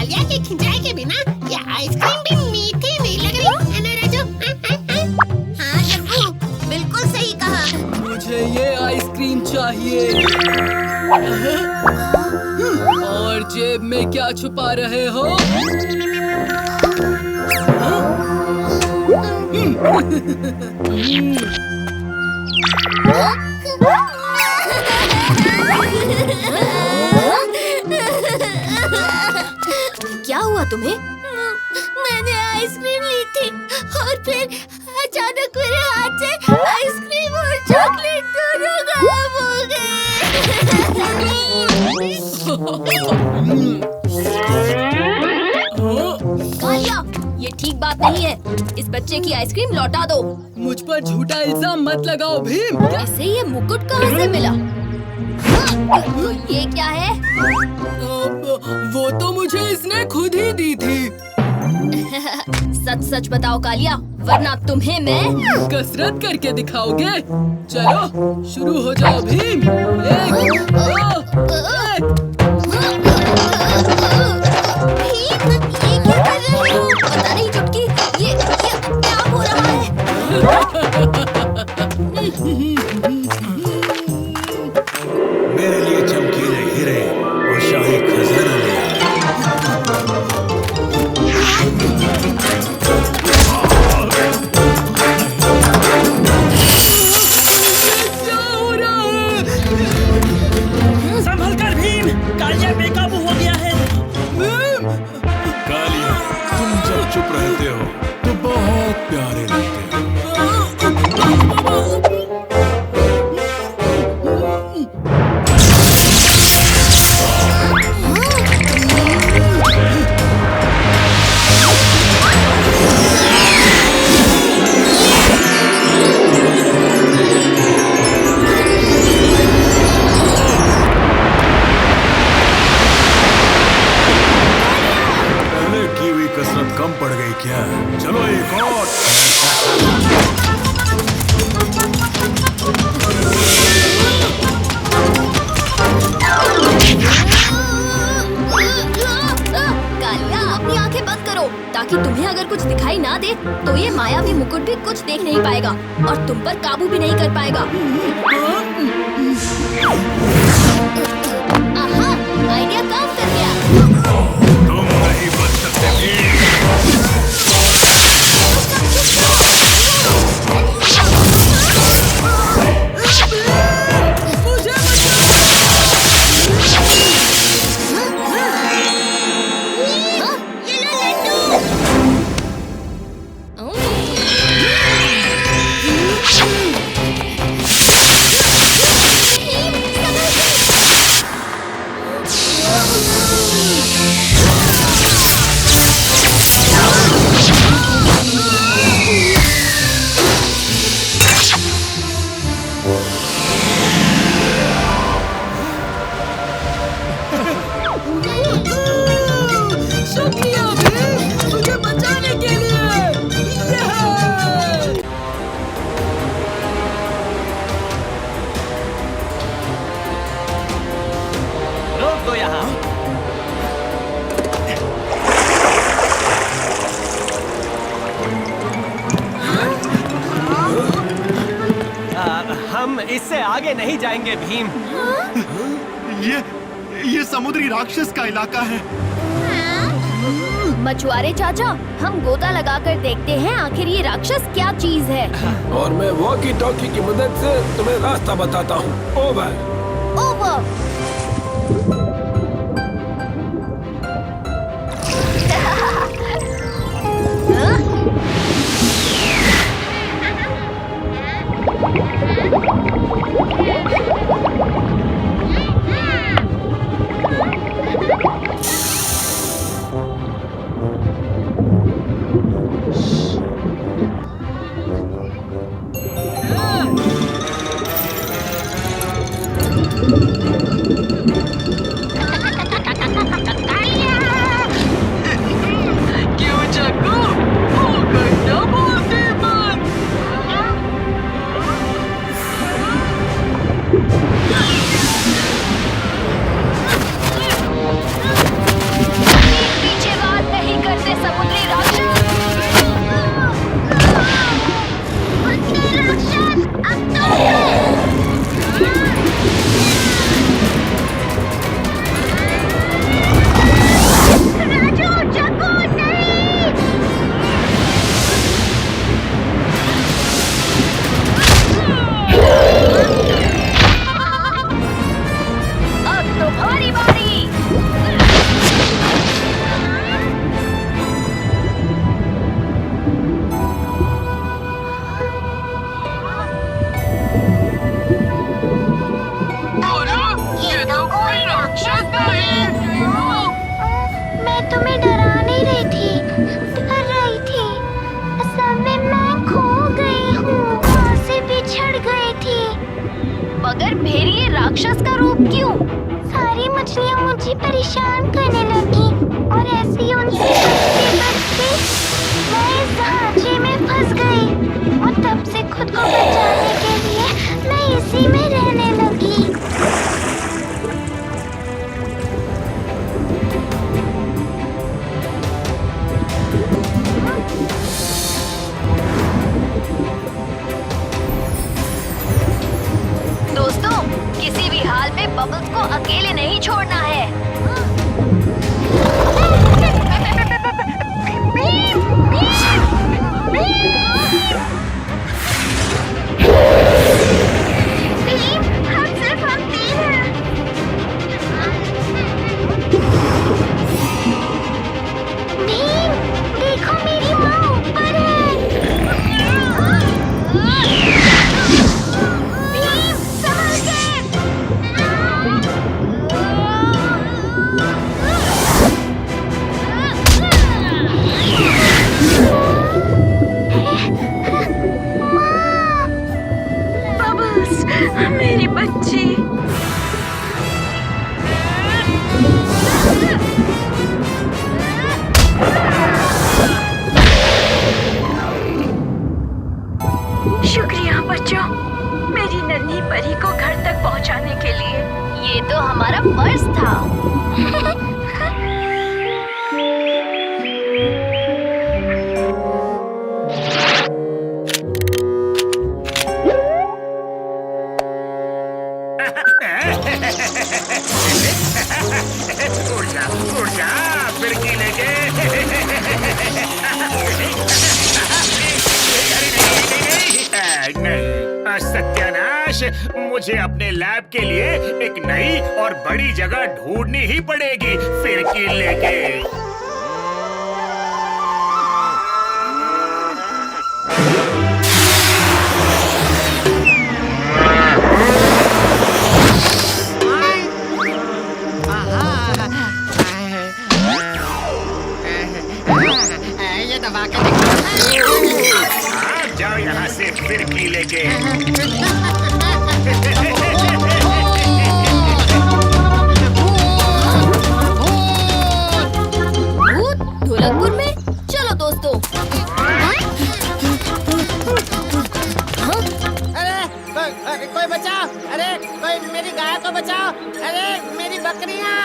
कालिया के खिंचाई के बिना ये आइसक्रीम भी मीठी नहीं लग रही है ना राजू? हाँ लड्डू, बिल्कुल सही कहा। मुझे ये आइसक्रीम चाहिए। और जेब में क्या छुपा रहे हो? क्या हुआ तुम्हें? मैंने आइसक्रीम ली थी और फिर अचानक मेरे हाथ से आइसक्रीम और चॉकलेट दोनों गायब हो गए। कालिया, ये ठीक बात नहीं है। इस बच्चे की आइसक्रीम लौटा दो। मुझ पर झूठा इल्जाम मत लगाओ भीम। इसे ये मुकुट कहाँ से मिला? ये क्या है? वो तो मुझे इसने खुद ही दी थी। सच सच बताओ कालिया, वरना तुम्हें मैं कसरत करके दिखाओगे? चलो शुरू हो जाओ भीम। 1, 2, 1। पता नहीं चुटकी, ये क्या हो रहा है? मेरे लिए चमकीले हीरे और शाही खजाना ले आए। क्या हो रहा है? संभल कर भीम, कालिया बेकाबू हो गया है। भीम! कालिया, तुम जब चुप रहते हो तो बहुत प्यारे लगते हो। पहले की हुई कसरत कम पड़ गई क्या? चलो एक और। कालिया, अपनी आंखें बंद करो ताकि तुम्हें अगर कुछ दिखाई ना दे तो ये मायावी मुकुट भी कुछ देख नहीं पाएगा और तुम पर काबू भी नहीं कर पाएगा। आहा, आइडिया काम कर गया। तुम नहीं बच सकते भीम। ये लो लड्डू। शुक्रिया भीम, मुझे बचाने के लिए। रोक दो यहाँ। हम इससे आगे नहीं जाएंगे भीम। ये समुद्री राक्षस का इलाका है। मछुआरे चाचा, हम गोता लगाकर देखते हैं आखिर ये राक्षस क्या चीज है। और मैं वॉकी टॉकी की मदद से तुम्हें रास्ता बताता हूँ। ओवर। ओवर। राक्षस का रूप क्यों? सारी मछलियाँ मुझे परेशान करने लगी और ऐसे ही उनसे बचते मैं इस ढांचे में फंस गई और तब से खुद को बचाने के लिए मैं इसी में रहने लगी। दोस्तों, किसी भी हाल में बबल्स को अकेले नहीं छोड़ना है। हम सिर्फ हम तीन हैं। भीम, देखो मेरी माँ ऊपर है। भीम, संभल के। बबल्स, मेरी बच्ची। शुक्रिया बच्चों, मेरी नन्ही परी को घर तक पहुंचाने के लिए। ये तो हमारा फर्ज था। उड़ जा, फिरकी लेके। नहीं, सत्यानाश, मुझे अपने लैब के लिए एक नई और बड़ी जगह ढूंढनी ही पड़ेगी फिरकी लेके। ये दबा के देखो। आप जाओ यहाँ से फिरकी लेके। भूत ढोलकपुर में? चलो दोस्तों। अरे कोई बचाओ! अरे कोई मेरी गाय को बचाओ! अरे मेरी बकरियां!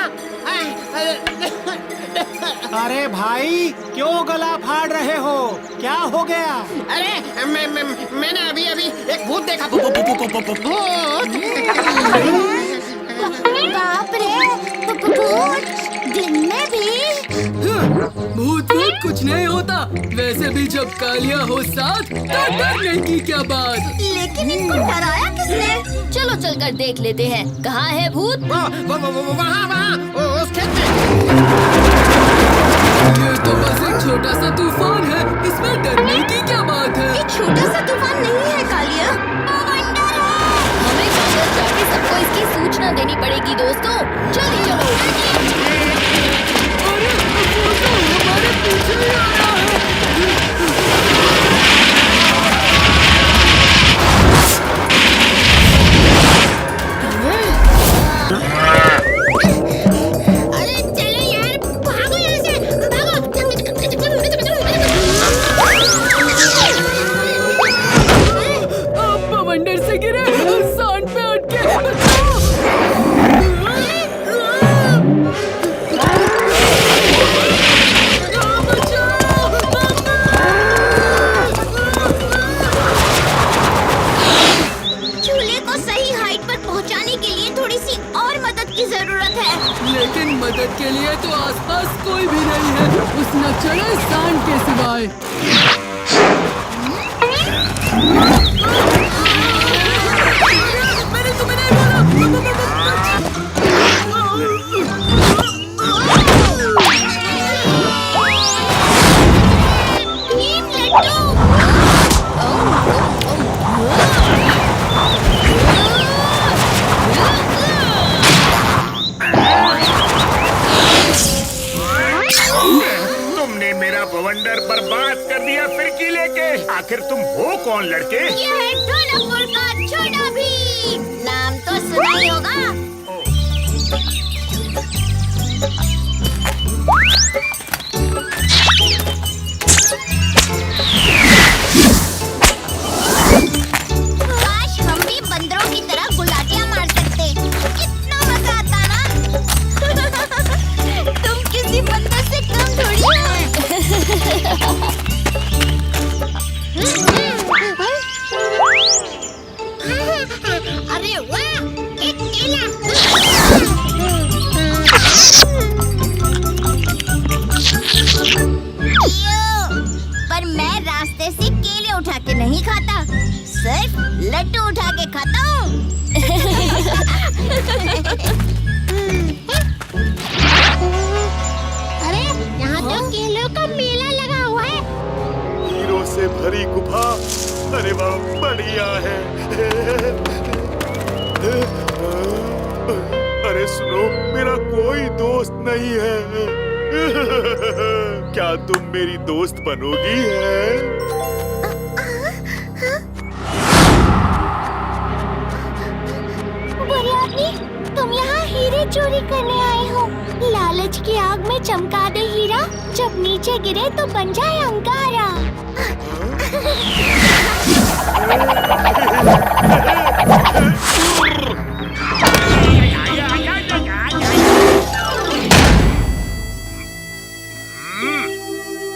अरे भाई, क्यों गला फाड़ रहे हो? क्या हो गया? अरे मैंने अभी एक भूत देखा। भूत! बाप रे, भूत दिन में भी? भूत भूत कुछ नहीं होता। वैसे भी जब कालिया हो साथ तो डरने की क्या बात। लेकिन इनको डराया किसने? चलो चलकर देख लेते हैं, कहाँ है भूत। वहाँ उस खेत में। ये तो बस एक छोटा सा तूफान है, इसमें डरने की क्या बात है। ये छोटा सा तूफान नहीं है कालिया, बवंडर है। हमें वापस जाके सबको इसकी सूचना देनी पड़ेगी दोस्तों। जल्दी चलो। अरे वो तो हमारे पीछे ही आ रहा है। अरे चलो यार, भागो यहाँ से, भागो। आप बवंडर से गिरे, सांड पे अटके। बचाओ! वो कौन लड़के? ये है ढोलकपुर का छोटा भीम। नाम तो सुना ही होगा। काश हम भी बंदरों की तरह गुलाटियां मार सकते। कितना मजा आता ना। तुम किसी बंदर से कम थोड़ी हो। अरे वाह, एक केला। पर मैं रास्ते से केले उठा के नहीं खाता, सिर्फ लड्डू उठा के खाता हूँ। अरे यहाँ तो केलों का मेला लगा हुआ है। हीरो से भरी गुफा, अरे वाह बढ़िया है। अरे सुनो, मेरा कोई दोस्त नहीं है। क्या तुम मेरी दोस्त बनोगी? है बुरे आदमी, तुम यहाँ हीरे चोरी करने आए हो। लालच की आग में चमका दे हीरा, जब नीचे गिरे तो बन जाए अंगारा।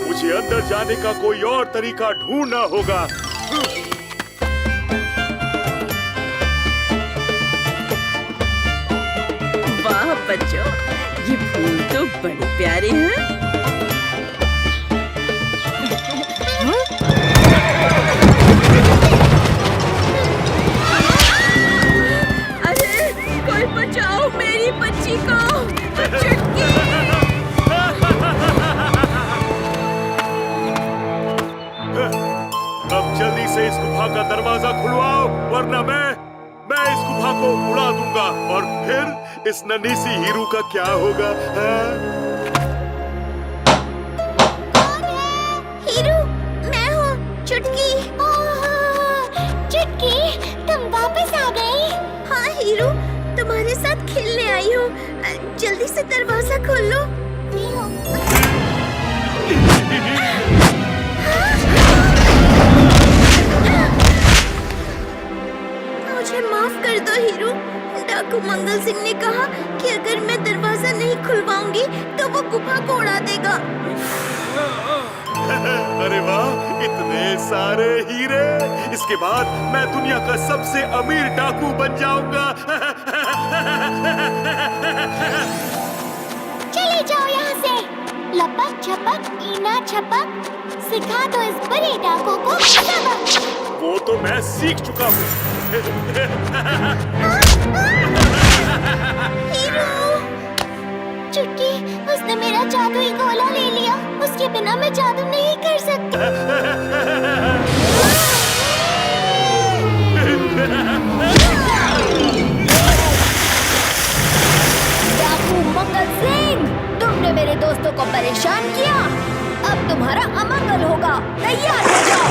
मुझे अंदर जाने का कोई और तरीका ढूंढना होगा। वाह बच्चों, ये फूल तो बड़े प्यारे हैं। अरे कोई बचाओ मेरी बच्ची को। चुटकी। अब जल्दी से इस गुफा का दरवाजा खुलवाओ, वरना मैं इस गुफा को उड़ा दूंगा। और फिर इस नन्ही सी हीरू का क्या होगा? कौन है? हीरू, मैं हूँ, चुटकी। चुटकी, तुम वापस आ गई? हाँ हीरू, तुम्हारे साथ खेलने आई हूँ। जल्दी से दरवाजा खोल लो। मुझे माफ कर दो हीरू। डाकू मंगल सिंह ने कहा कि अगर मैं दरवाजा नहीं खुलवाऊंगी तो वो गुफा को उड़ा देगा। अरे वाह, इतने सारे हीरे! इसके बाद मैं दुनिया का सबसे अमीर डाकू बन जाऊंगा। चले जाओ यहाँ से। लपक छपक ईना छपक, सिखा दो इस बड़े डाकू को सबक। वो तो मैं सीख चुका हूँ। चुटकी, उसने मेरा जादुई गोला ले लिया। उसके बिना मैं जादू नहीं कर सकती। डाकू मंगल सिंह, तुमने मेरे दोस्तों को परेशान किया। अब तुम्हारा अमंगल होगा। तैयार हो जाओ।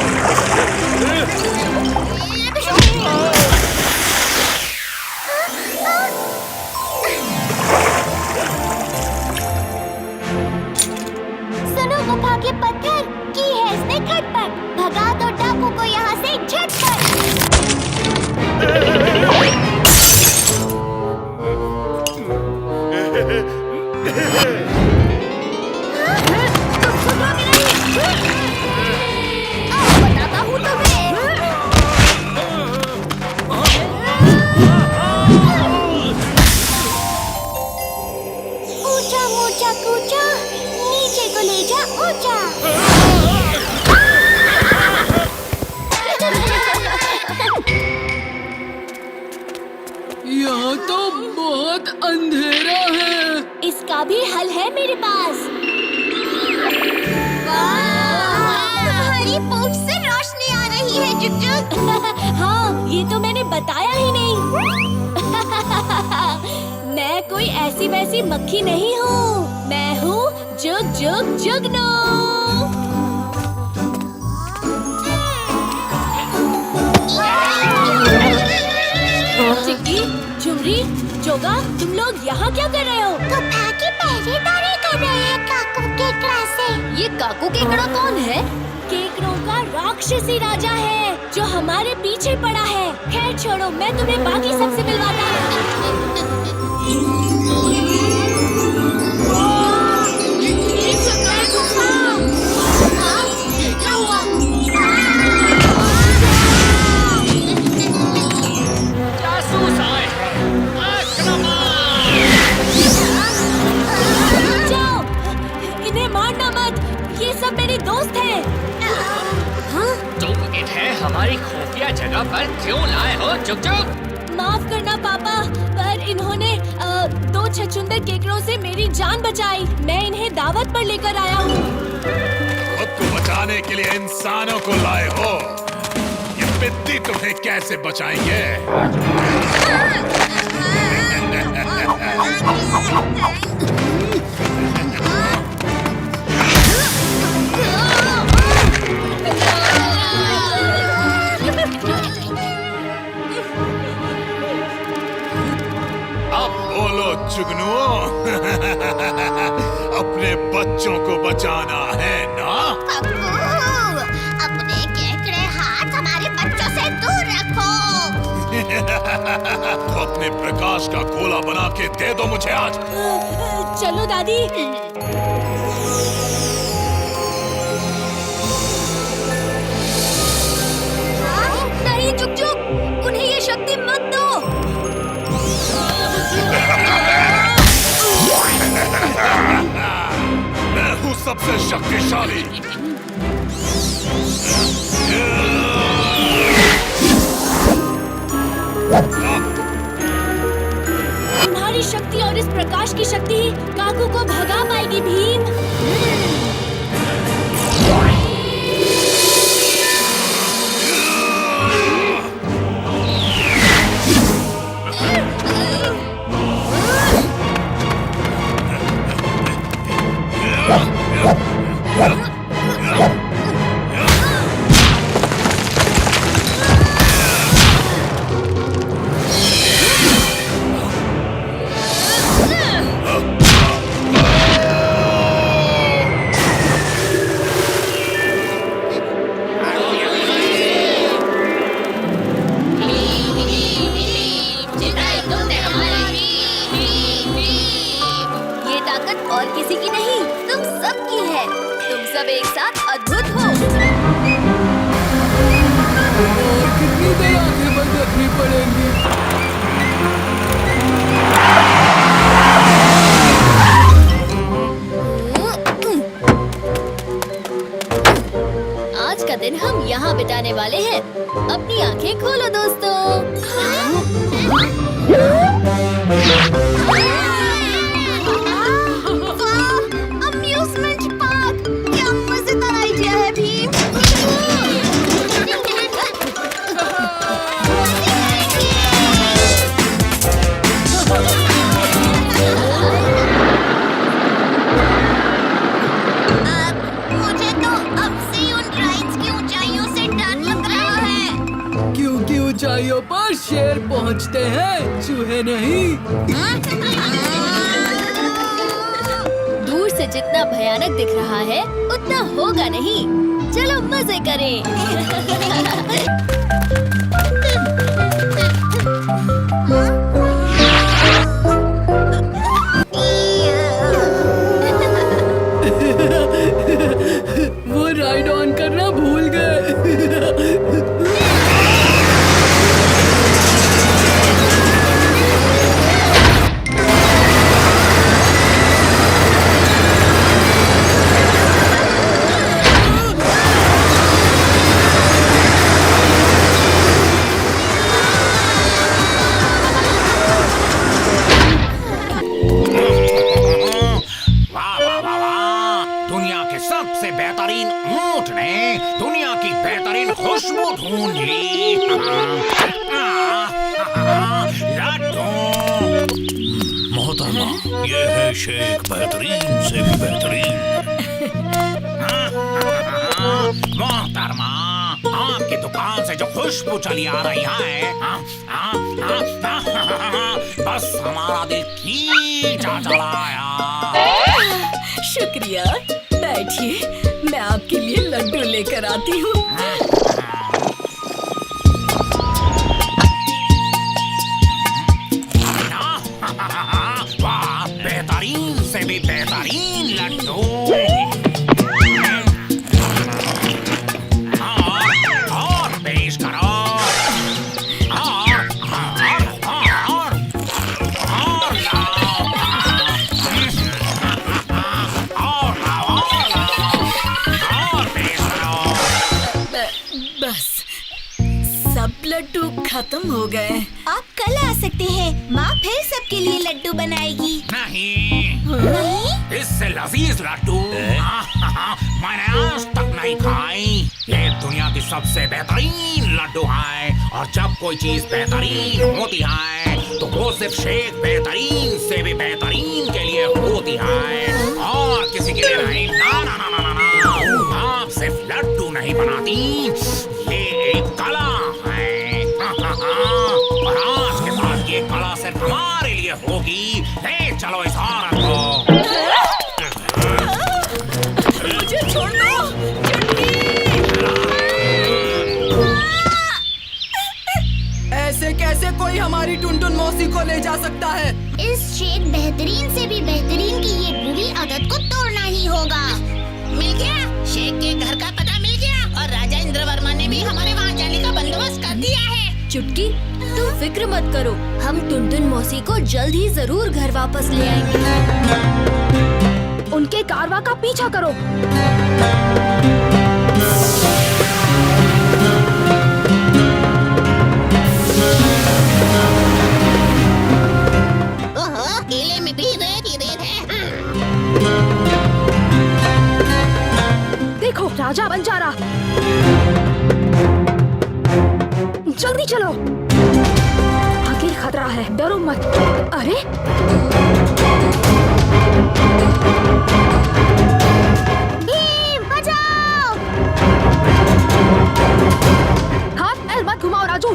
सुनो गुफा के पत्थर, की है इसने खटपट। भगा दो डाकू को यहाँ से झटपट। बताता हूँ तुम्हें। ऊंचा ऊंचा कूचा, नीचे को ले जा ऊंचा। यहाँ तो बहुत अंधेरा है। इसका भी हल है मेरे पास। तुम्हारी पूंछ से रोशनी आ रही है जुग जुग। हाँ, ये तो मैंने बताया ही नहीं। मैं कोई ऐसी वैसी मक्खी नहीं हूँ। मैं हूँ जुग जुग जुगनू। झुमरी, जोगा, तुम लोग यहाँ क्या कर रहे हो? गुफा की पहरेदारी कर रहे हैं काकू केकड़ा से। ये काकू केकड़ा कौन है? केकड़ों का राक्षसी राजा है जो हमारे पीछे पड़ा है। खैर छोड़ो, मैं तुम्हें बाकी सबसे मिलवाता हूँ। जासूस आए हैं। जाओ, इन्हें मारना मत, ये सब मेरे दोस्त हैं। हाँ? तुम इन्हें हमारी खुफिया जगह पर क्यों लाए हो? चुप चुप। माफ करना पापा, पर इन्होंने 2 छछूंदर केकड़ों से मेरी जान बचाई। मैं इन्हें दावत पर लेकर आया हूँ। खुद को बचाने के लिए इंसानों को लाए हो। ये पिद्दी तुम्हें कैसे बचाएंगे? अब बोलो जुगनुओ, अपने बच्चों को बचाना है ना? अपने केकड़े हाथ हमारे बच्चों से दूर रखो। तो अपने प्रकाश का गोला बना के दे दो मुझे आज। चलो दादी। नहीं चुप चुप, उन्हें ये शक्ति मत दो। मैं हूँ सबसे शक्तिशाली। तुम्हारी शक्ति और इस प्रकाश की शक्ति ही काकू को भगा पाएगी भीम। ये ताकत और किसी की नहीं, तुम सबकी है। तुम सब एक साथ अद्भुत हो। और कितनी देर आंखें बंद रखनी पड़ेंगी? आज का दिन हम यहाँ बिताने वाले हैं। अपनी आंखें खोलो दोस्तों। अम्यूजमेंट पार्क, क्या मजेदार आइडिया है भीम। मुझे तो अब से उन राइड्स की ऊंचाइयों से डर लग रहा है। क्योंकि ऊंचाइयों पर शेर पहुंचते हैं, चूहे नहीं। दूर से जितना भयानक दिख रहा है उतना होगा नहीं। चलो मजे करें। वो राइड ऑन करना भूल गए। वाह वाह वाह वाह! दुनिया के सबसे बेहतरीन ऊंट ने दुनिया की बेहतरीन खुशबू ढूंढ ली। लड्डू। मोहतरमा, ये है शेख बेहतरीन से भी बेहतरीन। मोहतरमा, आपकी दुकान से जो खुशबू चली आ रही है, बस हमारा दिल खींचा चला आया। शुक्रिया, बैठिए, मैं आपके लिए लड्डू लेकर आती हूँ। वाह, बेहतरीन से भी बेहतरीन लड्डू। और पेश करो। बस सब लड्डू खत्म हो गए। आप कल आ सकते हैं, माँ फिर सबके लिए लड्डू बनाएगी। नहीं, इससे लजीज लड्डू मैंने आज तक नहीं खाई। ये दुनिया की सबसे बेहतरीन लड्डू है, और जब कोई चीज बेहतरीन होती है तो वो सिर्फ शेख बेहतरीन से भी बेहतरीन के लिए होती है, और किसी के लिए नहीं। ना ना ना ना ना, आप सिर्फ लड्डू नहीं बनाती, ये एक कला है। और आज के बाद ये कला सिर्फ हमारे लिए होगी। ले चलो इस औरत को। मुझे छोड़ दो, ऐसे कैसे कोई हमारी टुनटुन मौसी को ले जा सकता है? इस शेख बेहतरीन से भी बेहतरीन की ये बुरी आदत को तोड़ना ही होगा। मिल गया, शेख के घर का पता मिल गया, और राजा इंद्रवर्मा ने भी हमारे वहाँ जाने का बंदोबस्त कर दिया है। चुटकी, तुम फिक्र मत करो, हम टुनटुन मौसी को जल्द ही जरूर घर वापस ले आएंगे। उनके कारवा का पीछा करो। ओहो, केले में भी रेत ही रेत है। देखो, राजा बन जा रहा। जल्दी चलो, आगे खतरा है, डरो मत। अरे भीम, बचाओ! हाथ पैर मत घुमाओ राजू,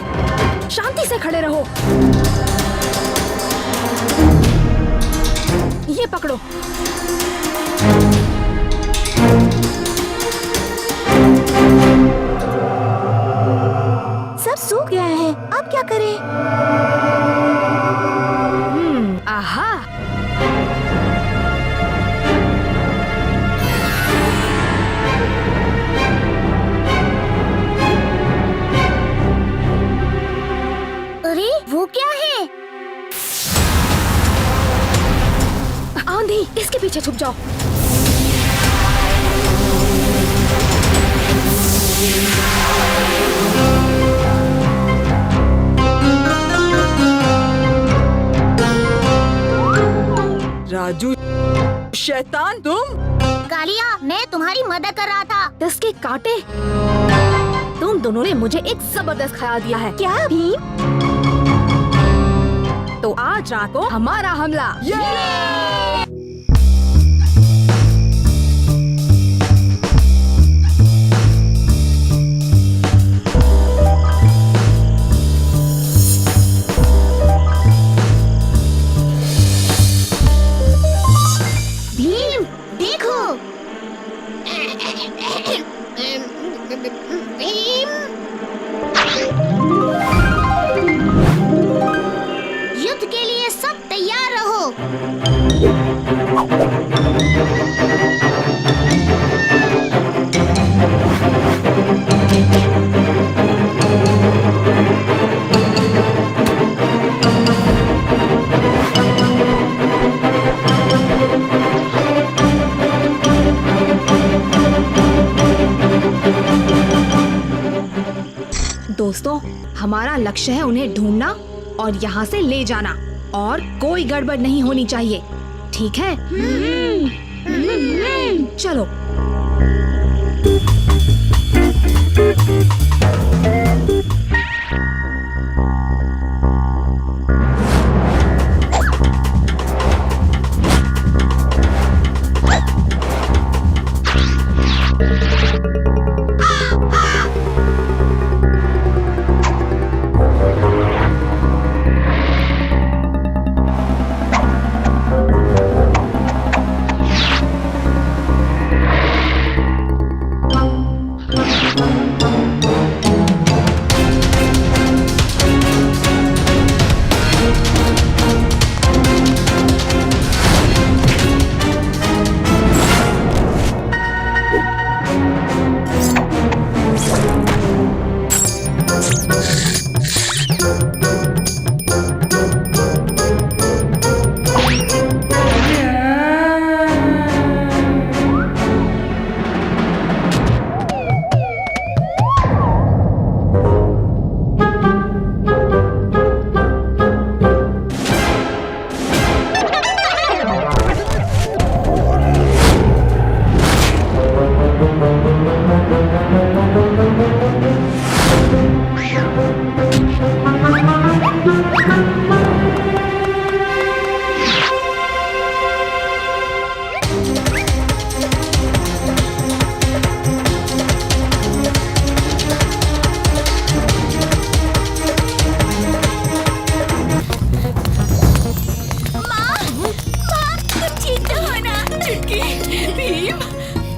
शांति से खड़े रहो। ये पकड़ो। सब सूख गया है, अब क्या करें? आहा, अरे वो क्या है? आंधी, इसके पीछे छुप जाओ। राजू, शैतान तुम! कालिया, मैं तुम्हारी मदद कर रहा था। इसके कांटे, तुम दोनों ने मुझे एक जबरदस्त ख्याल दिया है। क्या भीम? तो आज रात को हमारा हमला। भीम, देखो! भीम, युद्ध के लिए सब तैयार रहो। दोस्तों, हमारा लक्ष्य है उन्हें ढूंढना और यहाँ से ले जाना, और कोई गड़बड़ नहीं होनी चाहिए, ठीक है? चलो।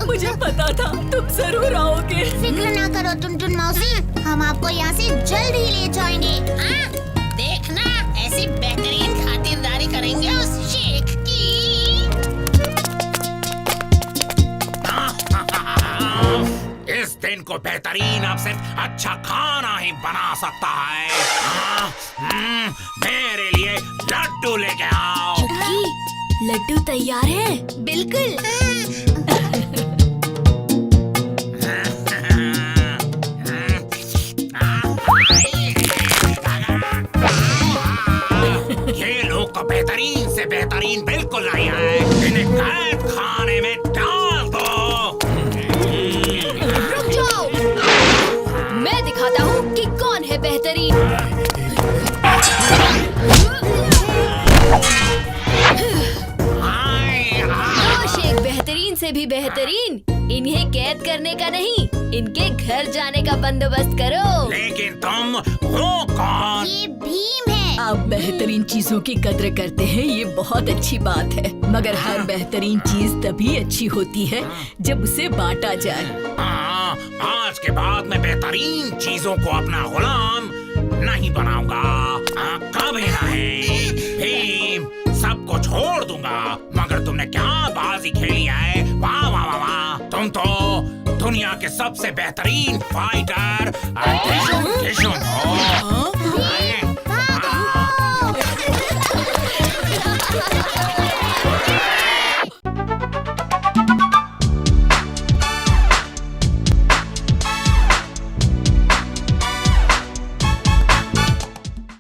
मुझे पता था तुम जरूर आओगे। फिक्र ना करो टुनटुन मौसी, हम आपको यहाँ से जल्द ही ले जाएंगे। देखना ऐसी बेहतरीन खातिरदारी करेंगे उस शेख की। इस दिन को बेहतरीन अब सिर्फ अच्छा खाना ही बना सकता है। मेरे लिए लड्डू लेके आओ। चुटकी, लड्डू तैयार है? बिल्कुल। ये लोग तो बेहतरीन से बेहतरीन बिल्कुल नहीं है। इन्हें कैद खाने में डाल दो। रुक जाओ, मैं दिखाता हूँ कि कौन है बेहतरीन। शेख बेहतरीन से भी बेहतरीन। इन्हें कैद करने का नहीं, इनके घर जाने का बंदोबस्त करो। लेकिन तुम हो कौन? ये भीम है। आप बेहतरीन चीजों की कद्र करते हैं, ये बहुत अच्छी बात है। मगर हर बेहतरीन चीज तभी अच्छी होती है जब उसे बांटा जाए। आज के बाद मैं बेहतरीन चीजों को अपना गुलाम नहीं बनाऊंगा। कभी नहीं। भीम, सबको छोड़ दूंगा। मगर तुमने क्या बाजी खेली है? वाह वाह वाह वाह। तुम तो दुनिया के सबसे बेहतरीन फाइटर टिशु